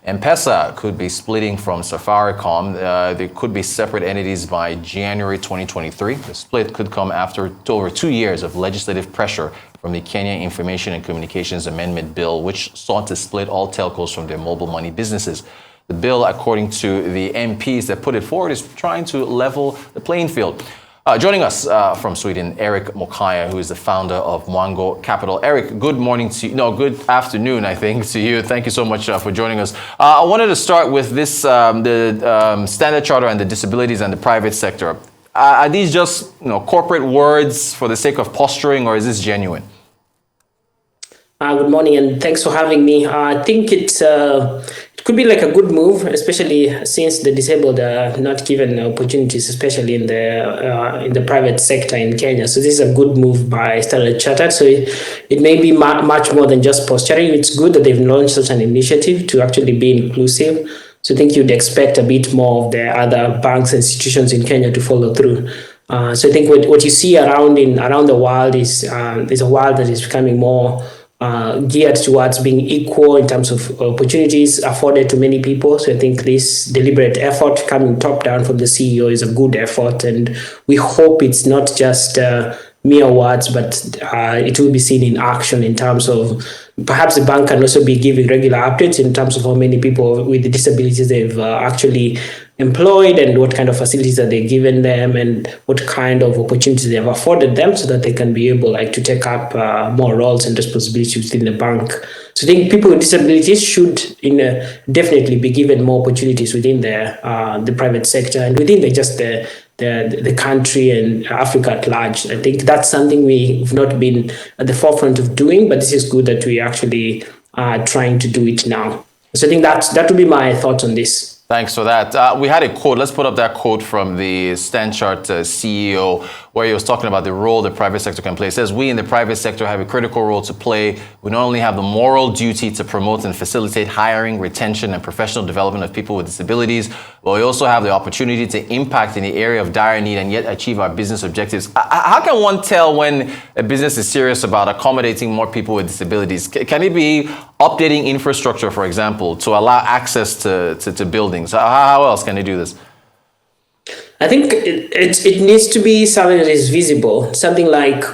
Mpesa could be splitting from Safaricom. There could be separate entities by January 2023. The split could come after over 2 years of legislative pressure from the Kenya Information and Communications Amendment Bill, which sought to split all telcos from their mobile money businesses. The bill, according to the MPs that put it forward, is trying to level the playing field. Joining us from Sweden, Erick Mokaya, who is the founder of Mwango Capital. Erick, good morning to you. No, good afternoon, I think, to you. Thank you so much for joining us. I wanted to start with this, the Standard Charter and the disabilities and the private sector. Are these just corporate words for the sake of posturing, or is this genuine? Good morning, and thanks for having me. I think it could be like a good move, especially since the disabled are not given opportunities, especially in the private sector in Kenya. So this is a good move by Standard Chartered. So it may be much more than just posturing. It's good that they've launched such an initiative to actually be inclusive. So I think you'd expect a bit more of the other banks and institutions in Kenya to follow through. So I think what you see around the world is a world that is becoming more geared towards being equal in terms of opportunities afforded to many people. So I think this deliberate effort coming top down from the CEO is a good effort, and we hope it's not just mere words, but it will be seen in action in terms of perhaps the bank can also be giving regular updates in terms of how many people with disabilities they've actually employed and what kind of facilities are they given them and what kind of opportunities they have afforded them so that they can be able to take up more roles and responsibilities within the bank. So I think people with disabilities should definitely be given more opportunities within the private sector and within the country and Africa at large. I think that's something we've not been at the forefront of doing, but this is good that we actually are trying to do it now. So I think that would be my thoughts on this. Thanks for that. We had a quote. Let's put up that quote from the Stanchart CEO, where he was talking about the role the private sector can play. It says, "We in the private sector have a critical role to play. We not only have the moral duty to promote and facilitate hiring, retention, and professional development of people with disabilities, but we also have the opportunity to impact in the area of dire need and yet achieve our business objectives." How can one tell when a business is serious about accommodating more people with disabilities? Can it be updating infrastructure, for example, to allow access to buildings? How else can they do this? I think it needs to be something that is visible, something like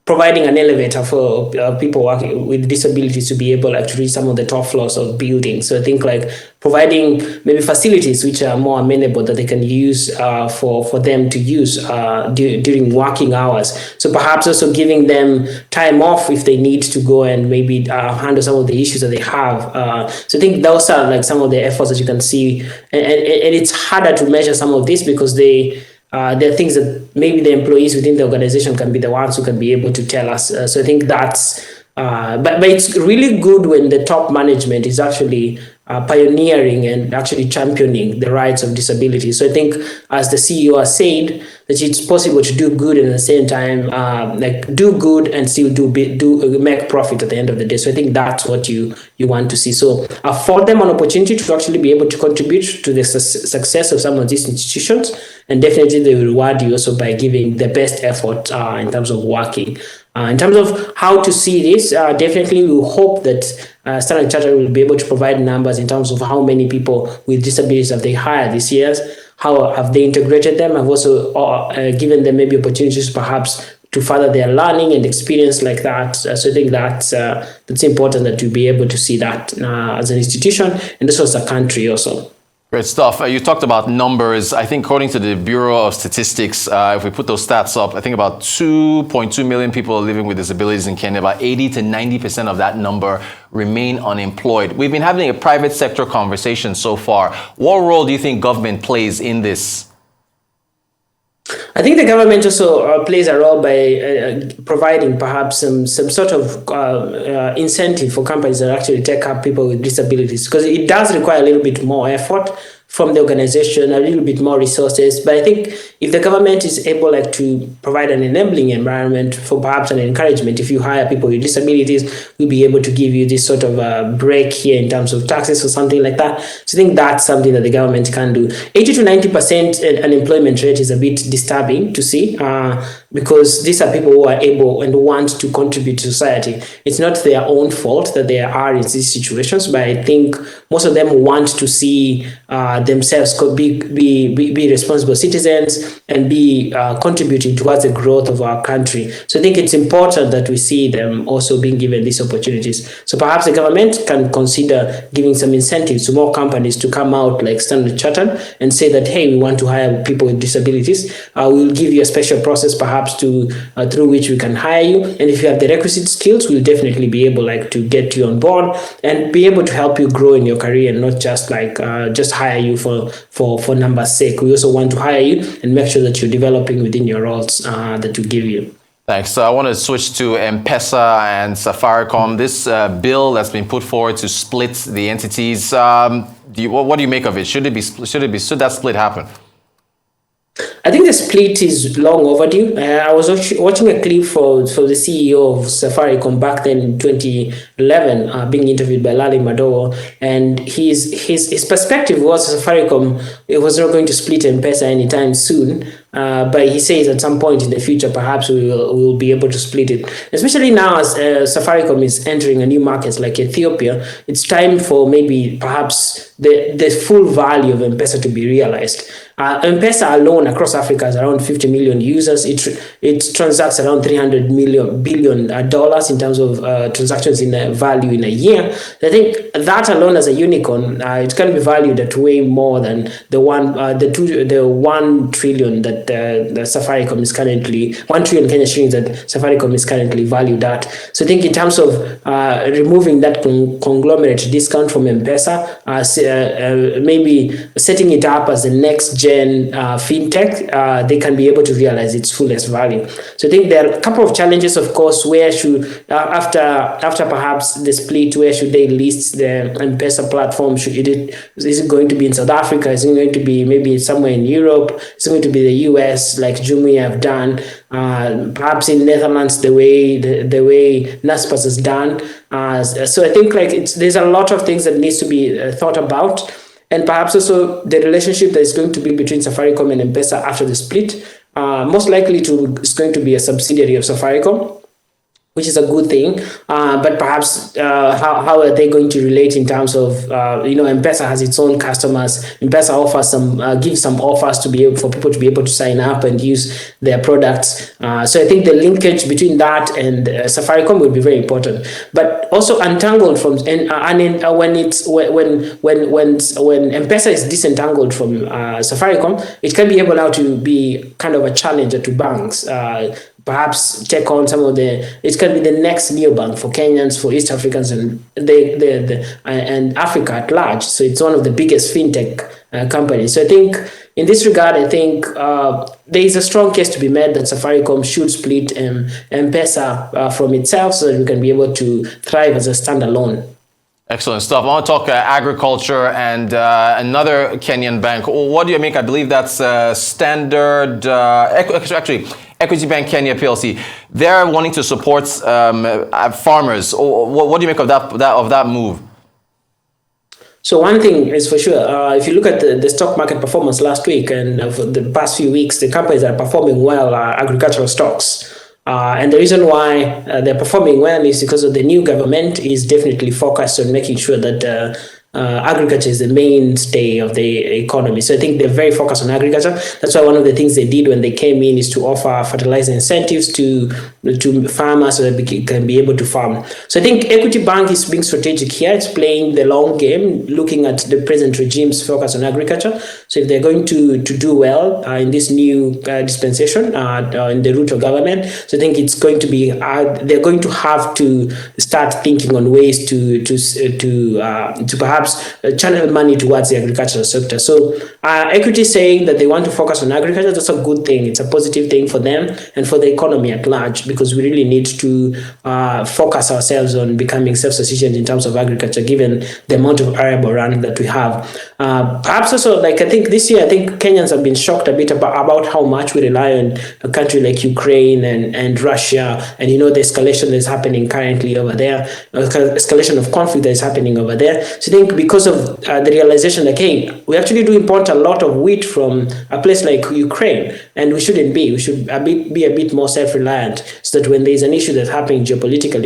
providing an elevator for people working with disabilities to be able to reach some of the top floors of buildings. So I think providing maybe facilities which are more amenable that they can use for them to use during working hours. So perhaps also giving them time off if they need to go and maybe handle some of the issues that they have. So I think those are some of the efforts that you can see. And it's harder to measure some of this because there are things that maybe the employees within the organization can be the ones who can be able to tell us. So I think that's, but it's really good when the top management is actually pioneering and actually championing the rights of disability. So I think, as the CEO has said, that it's possible to do good and at the same time, do good and still make profit at the end of the day. So I think that's what you want to see. So afford them an opportunity to actually be able to contribute to the success of some of these institutions, and definitely they will reward you also by giving the best effort in terms of working. In terms of how to see this, definitely we hope that Standard Chartered will be able to provide numbers in terms of how many people with disabilities have they hired this year, how have they integrated them, have also given them maybe opportunities perhaps to further their learning and experience like that. So I think that's important that we be able to see that as an institution and also as a country also. Great stuff. You talked about numbers. I think according to the Bureau of Statistics, if we put those stats up, I think about 2.2 million people are living with disabilities in Kenya. About 80 to 90% of that number remain unemployed. We've been having a private sector conversation so far. What role do you think government plays in this? I think the government also plays a role by providing perhaps some sort of incentive for companies that actually take up people with disabilities, because it does require a little bit more effort from the organization, a little bit more resources. But I think if the government is able to provide an enabling environment for perhaps an encouragement, if you hire people with disabilities, we'll be able to give you this sort of a break here in terms of taxes or something like that. So I think that's something that the government can do. 80 to 90% unemployment rate is a bit disturbing to see, because these are people who are able and want to contribute to society. It's not their own fault that they are in these situations, but I think most of them want to see themselves be responsible citizens and be contributing towards the growth of our country. So I think it's important that we see them also being given these opportunities. So perhaps the government can consider giving some incentives to more companies to come out like Standard Chartered and say that, hey, we want to hire people with disabilities. We'll give you a special process perhaps through which we can hire you. And if you have the requisite skills, we'll definitely be able to get you on board and be able to help you grow in your career, and not just just hire you for numbers' sake. We also want to hire you and make sure that you're developing within your roles that we give you. Thanks. I want to switch to Mpesa and Safaricom. This bill that's been put forward to split the entities. What do you make of it? Should that split happen? I think the split is long overdue. I was watching a clip for the CEO of Safaricom back then in 2011, being interviewed by Lali Madowo, and his perspective was Safaricom, it was not going to split M-Pesa anytime soon. But he says at some point in the future, perhaps we will be able to split it. Especially now as Safaricom is entering a new markets like Ethiopia, it's time for maybe perhaps the full value of M-Pesa to be realized. M-Pesa alone across Africa has around 50 million users. It transacts around $300 billion in terms of transactions in value in a year. I think that alone as a unicorn, it can be valued at way more than the 1 trillion that the Safaricom is currently, 1 trillion Kenya shillings that Safaricom is currently valued at. So I think in terms of removing that conglomerate discount from M-Pesa, maybe setting it up as the next gen fintech, they can be able to realize its fullest value. So I think there are a couple of challenges, of course. Where should after perhaps the split, where should they list the M-Pesa platform? Is it going to be in South Africa? Is it going to be maybe somewhere in Europe? Is it going to be the US like Jumia have done? Perhaps in Netherlands, the way Naspers has done. So I think there's a lot of things that needs to be thought about. And perhaps also the relationship that is going to be between Safaricom and M-Pesa after the split. Most likely it's going to be a subsidiary of Safaricom, which is a good thing. But perhaps how are they going to relate in terms of, M-Pesa has its own customers. M-Pesa offers gives some offers for people to be able to sign up and use their products. So I think the linkage between that and Safaricom will be very important. But also untangled from, when M-Pesa is disentangled from Safaricom, it can be able now to be kind of a challenger to banks. Perhaps take on some of it can be the next neobank for Kenyans, for East Africans, and and Africa at large. So it's one of the biggest fintech companies. So I think in this regard, I think there is a strong case to be made that Safaricom should split M-Pesa from itself so that we can be able to thrive as a standalone. Excellent stuff. I want to talk agriculture and another Kenyan bank. What do you make? I believe that's Standard, actually, Equity Bank Kenya PLC. They're wanting to support farmers. What do you make of that move? So one thing is for sure, if you look at the stock market performance last week and for the past few weeks, the companies that are performing well are agricultural stocks. And the reason why they're performing well is because of the new government is definitely focused on making sure that agriculture is the mainstay of the economy. So I think they're very focused on agriculture. That's why one of the things they did when they came in is to offer fertilizer incentives to farmers so that they can be able to farm. So I think Equity Bank is being strategic here. It's playing the long game, looking at the present regime's focus on agriculture. So if they're going to do well in this new dispensation in the route of government, so I think it's going to be they're going to have to start thinking on ways to perhaps perhaps channel money towards the agricultural sector. So Equity is saying that they want to focus on agriculture. That's a good thing. It's a positive thing for them and for the economy at large, because we really need to focus ourselves on becoming self-sufficient in terms of agriculture, given the amount of arable land that we have. Perhaps also, like I think this year, I think Kenyans have been shocked a bit about how much we rely on a country like Ukraine and Russia, and the escalation that's happening currently over there, escalation of conflict that is happening over there. So I think because of the realization that, hey, we actually do import a lot of wheat from a place like Ukraine, and we shouldn't be. We should be a bit more self-reliant, so that when there's an issue that's happening geopolitically,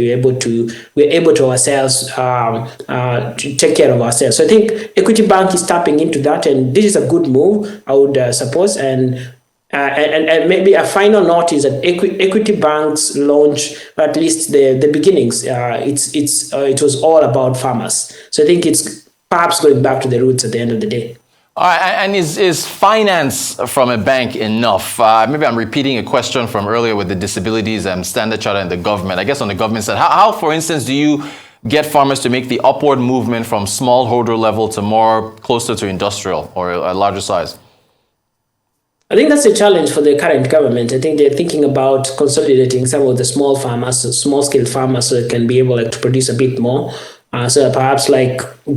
we're able to ourselves to take care of ourselves. So I think Equity Bank is tapping into that, and this is a good move, I would suppose. And maybe a final note is that Equity Bank's launch, at least the beginnings, it was all about farmers. So I think it's perhaps going back to the roots at the end of the day. All right, and is finance from a bank enough? Maybe I'm repeating a question from earlier with the Disabilities and Standard Charter and the government. I guess on the government side, how for instance, do you get farmers to make the upward movement from smallholder level to more closer to industrial or a larger size? I think that's a challenge for the current government. I think they're thinking about consolidating some of the small scale farmers, so they can be able to produce a bit more. So perhaps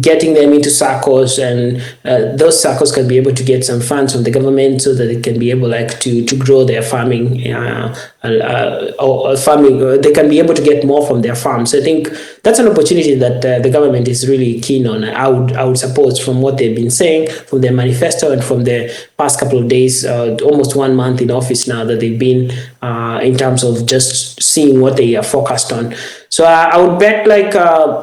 getting them into SACCOs, and those SACCOs can be able to get some funds from the government, so that they can be able to grow their farming or farming. They can be able to get more from their farms. So I think that's an opportunity that the government is really keen on. I would suppose, from what they've been saying, from their manifesto and from the past couple of days, almost 1 month in office now that they've been in terms of just seeing what they are focused on. So I would bet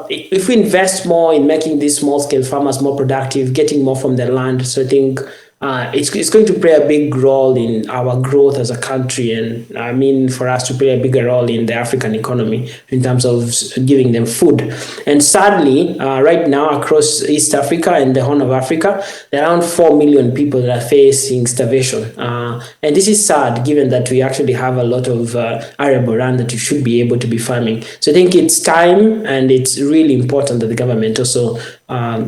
if we invest more in making these small-scale farmers more productive, getting more from their land, so I think it's going to play a big role in our growth as a country, and I mean for us to play a bigger role in the African economy in terms of giving them food. And sadly, right now across East Africa and the Horn of Africa, there are around 4 million people that are facing starvation. And this is sad, given that we actually have a lot of arable land that we should be able to be farming. So I think it's time, and it's really important that the government also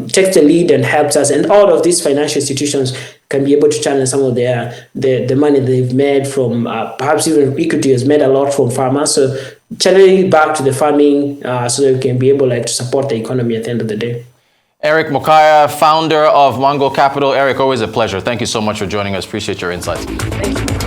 takes the lead and helps us, and all of these financial institutions can be able to channel some of the money they've made from, perhaps even Equity has made a lot from farmers, so channeling it back to the farming, so that we can be able to support the economy at the end of the day. Erick Mokaya, founder of Mwango Capital. Erick, always a pleasure. Thank you so much for joining us. Appreciate your insights. Thank you.